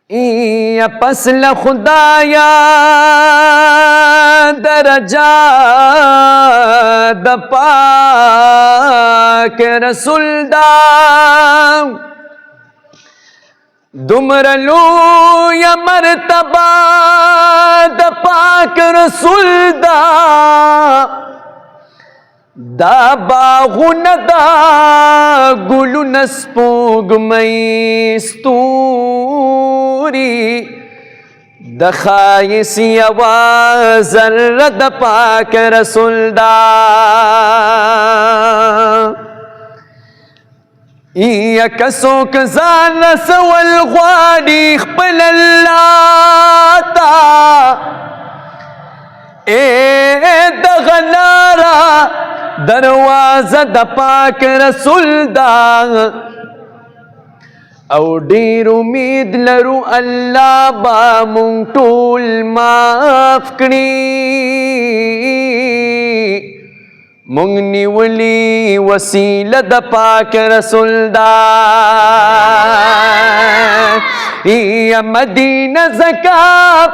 या पसल खुदाया दरजा द पाक रसूल दा दुमरलू या मरतबा द पाक रसूल दा दा बागुन दा गुलु नस्पोगमई स्तूरी दखायसी आवाज़ ज़र्रत पाक रसूल दा या कसो कज़ान सवल ग़वाड़ी ख़पल अल्लाह ता ए दगलारा दरवाज़ा द पाक रसूल दा او ډیر امید لرو الله با مونږ ټول معاف کړي مونږ نیولي وسیله د پاک رسول دا یا مدینه زکا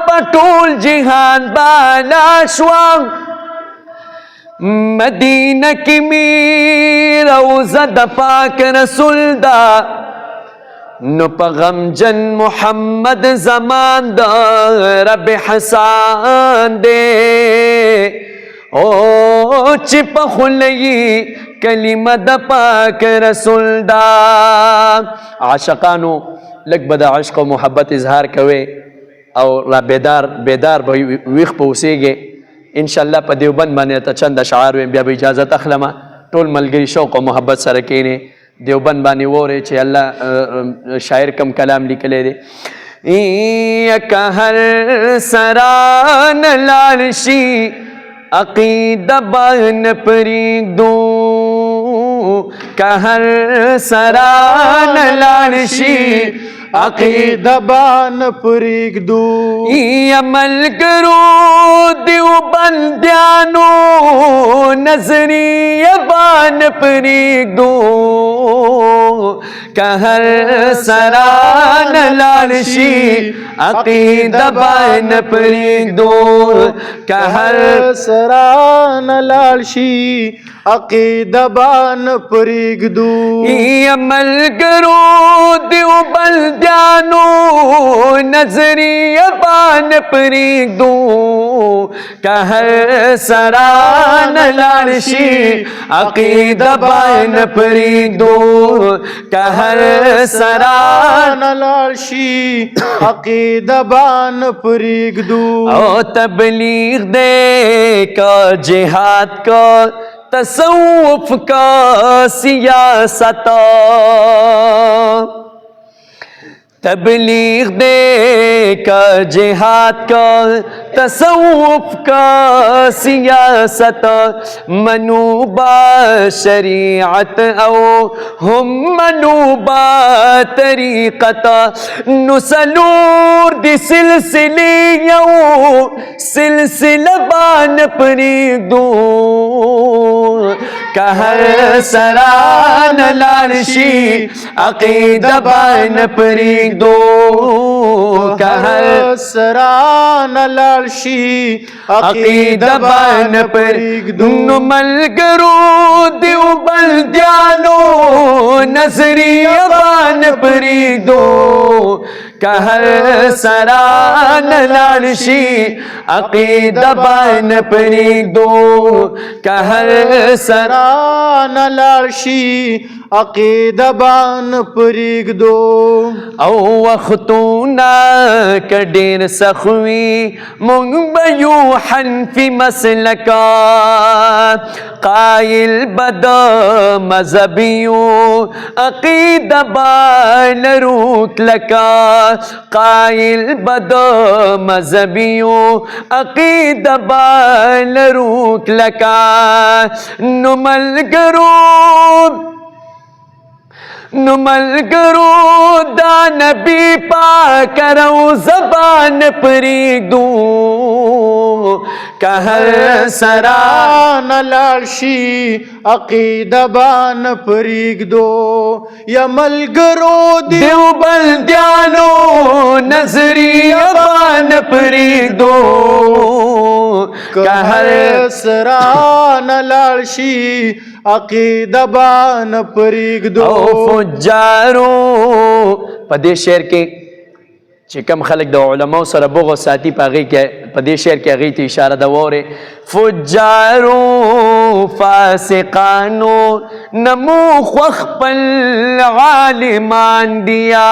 پټول جهان بالا شوا مدینه کی می روزه د پاک رسول دا نو پغم جن محمد زمان دا رب حسان دے او چپ خلی کلمہ دا پاک رسول دا عاشقانو لگ بدا عشق و محبت اظہار کوئے او را بیدار ویخ پوسیگے انشاءاللہ پا دیوبند بانے تا چند اشعار ویم بیا با اجازت اخلما طول ملگری شوق و محبت سرکینے دیوبند باندې وره چې الله شاعر کم کلام لیکلی دی که هر سران لاړ شي عقیده باندې پرېږدو که هر سران لاړ شي عقیده باندې پرېږدو یا ملګرو دیوبندیانو نظریه باندې پرېږدو که هر سران لاړ شي عقیده باندې پرېږدو که هر سران لاړ شي عقیده باندې پرېږدو یا ملګرو دیوبندیانو نظریه باندې پرېږدو که هر سران لاړ شي عقیده باندې پرېږدو که هر سران لاړ شي عقیده باندې پرېږدو او تبلیغ دے کا جہاد کا تصوف کا سیاست تبلیغ دے کا جہاد کا تصوف کا سیاست منوبہ شریعت او ہم منوبہ طریقت نسلور دی سلسلی یو سلسلہ بان پریدو کہ ہر سران لارشی عقیدہ بان پریدو کہ ہر سران لارشی عقیدہ بان پریدو ملگرو دیوبندیانو نظریہ بان پریدو کہ ہر سران لارشی عقیدہ بان پریدو کہ ہر سران لارشی عقیدہ بان پریدو او وختونا کډیر سخوی مونږ بیو حنفی مسلکا قائل بد مذہبیو عقیدہ بان روک لکا قائل بد مذہبیو عقیدہ بان روک لکا نو ملگرو دا نبی پاک رو زبان پریدو کہ ہر سران لارشی عقیدہ بان پریدو یا ملگرو دیوبندیانو नजरिया बान परीदो कहर सरा न लालशी अकीदा बान परीदो फुजारो पदे शेर के چې کم خلک د علماء سره بغض ساتي په هغې کې په دې شعر کې هغې ته اشاره ده وورې فجارو فاسقانو نمو خو خپل عالمان دیا